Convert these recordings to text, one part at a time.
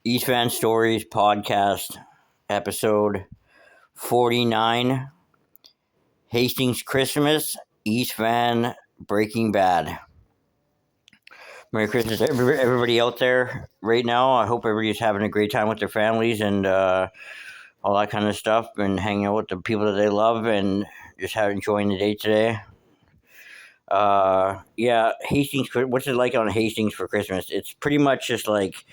East Van Stories podcast, episode 49, Hastings Christmas, East Van Breaking Bad. Merry Christmas, everybody out there right now. I hope everybody's having a great time with their families and all that kind of stuff, and hanging out with the people that they love and just enjoying the day today. Hastings, what's it like on Hastings for Christmas? It's pretty much just like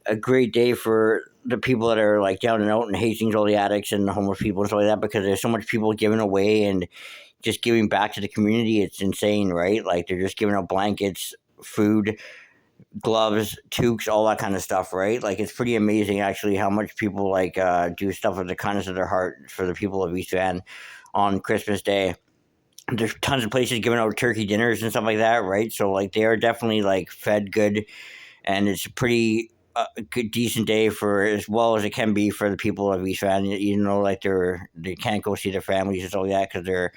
a great day for the people that are like down and out in Hastings, all the addicts and the homeless people and stuff like that, because there's so much people giving away and just giving back to the community. It's insane, right? Like they're just giving out blankets, food, gloves, toques, all that kind of stuff, right? Like it's pretty amazing actually how much people do stuff with the kindness of their heart for the people of East Van on Christmas Day. There's tons of places giving out turkey dinners and stuff like that, right? So like they are definitely like fed good, and it's a pretty good, decent day for as well as it can be for the people of East Van. Like they can't go see their families and stuff like that because they're,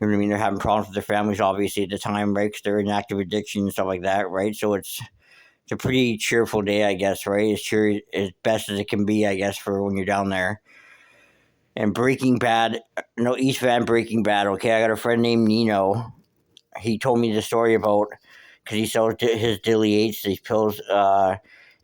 you know what I mean, they're having problems with their families obviously at the time, right? Because they're in active addiction and stuff like that, right? So it's a pretty cheerful day, I guess, right? As best as it can be, I guess, for when you're down there. And Breaking Bad, no, East Van Breaking Bad. Okay, I got a friend named Nino. He told me the story about, because he sells his Dilly Eights, these pills.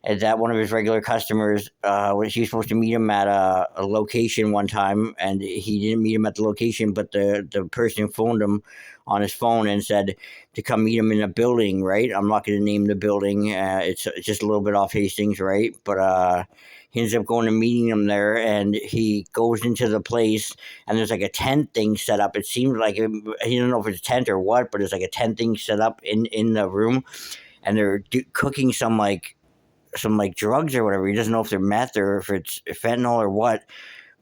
And that one of his regular customers he was supposed to meet him at a location one time, and he didn't meet him at the location, but the person phoned him on his phone and said to come meet him in a building, right? I'm not going to name the building. It's just a little bit off Hastings, right? But he ends up going and meeting him there, and he goes into the place, and there's like a tent thing set up. It seems like, he don't know if it's a tent or what, but it's like a tent thing set up in the room, and they're cooking some drugs or whatever. He doesn't know if they're meth or if it's fentanyl or what.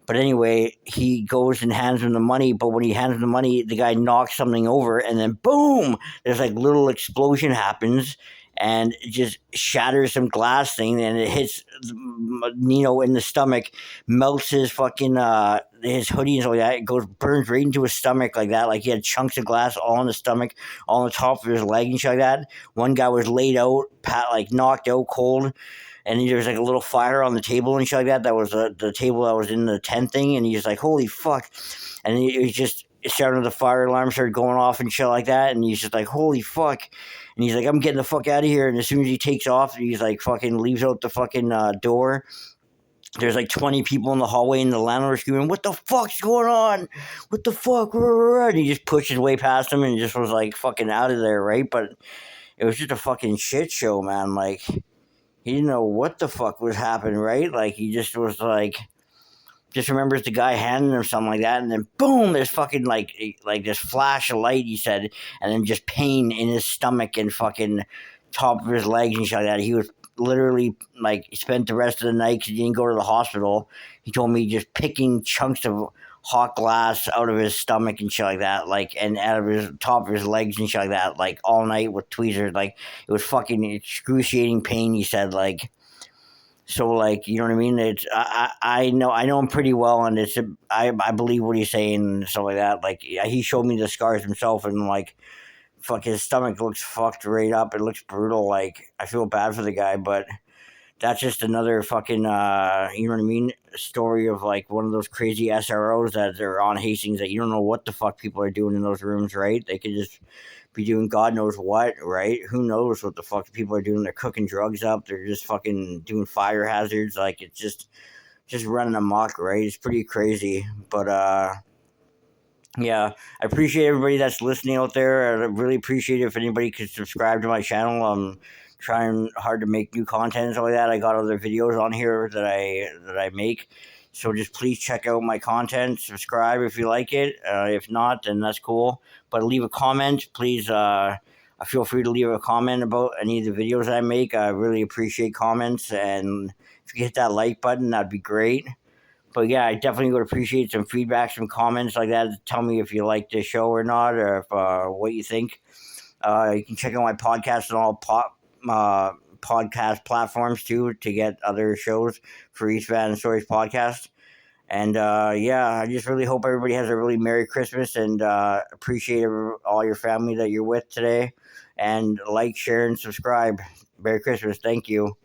But anyway, he goes and hands him the money. But when he hands him the money, the guy knocks something over, and then boom, there's like little explosion happens, and it just shatters some glass thing, and it hits Nino in the stomach, melts his fucking his hoodie and stuff like that. It burns right into his stomach like that. Like he had chunks of glass all in the stomach, all on the top of his leg and shit like that. One guy was laid out, knocked out cold, and there was like a little fire on the table and shit like that. That was the table that was in the tent thing, and he's like, "Holy fuck!" And it was just started, the fire alarm started going off and shit like that, and he's just like, "Holy fuck!" And he's like, "I'm getting the fuck out of here!" And as soon as he takes off, he's like, fucking leaves out the fucking door. There's like 20 people in the hallway, and the landlord's screaming, "What the fuck's going on? What the fuck?" And he just pushed his way past him and just was like fucking out of there, right? But it was just a fucking shit show, man. Like, he didn't know what the fuck was happening, right? Like, he just was like, just remembers the guy handing him something like that, and then boom, there's fucking like this flash of light, he said, and then just pain in his stomach and fucking top of his legs and shit like that. He was literally like, spent the rest of the night, because he didn't go to the hospital. He told me just picking chunks of hot glass out of his stomach and shit like that, like, and out of his top of his legs and shit like that, like all night with tweezers. Like, it was fucking excruciating pain, he said. Like, so, like, you know what I mean? It's I know him pretty well, and I believe what he's saying and stuff like that. Like, he showed me the scars himself, and like, fuck, his stomach looks fucked right up. It looks brutal. Like, I feel bad for the guy, but that's just another fucking you know what I mean, story of like one of those crazy SROs that are on Hastings that you don't know what the fuck people are doing in those rooms, right? They could just be doing God knows what, right? Who knows what the fuck people are doing? They're cooking drugs up. They're just fucking doing fire hazards. Like, it's just running amok, right? It's pretty crazy. But yeah, I appreciate everybody that's listening out there. I really appreciate it if anybody could subscribe to my channel. I'm trying hard to make new content and stuff like that. I got other videos on here that I make. So just please check out my content. Subscribe if you like it. If not, then that's cool. But leave a comment, please. Feel free to leave a comment about any of the videos I make. I really appreciate comments, and if you hit that like button, that'd be great. But yeah, I definitely would appreciate some feedback, some comments like that. Tell me if you like the show or not, or if, what you think. You can check out my podcast on all podcast platforms too, to get other shows for East Van Stories podcast. And yeah, I just really hope everybody has a really Merry Christmas, and appreciate all your family that you're with today. And like, share, and subscribe. Merry Christmas. Thank you.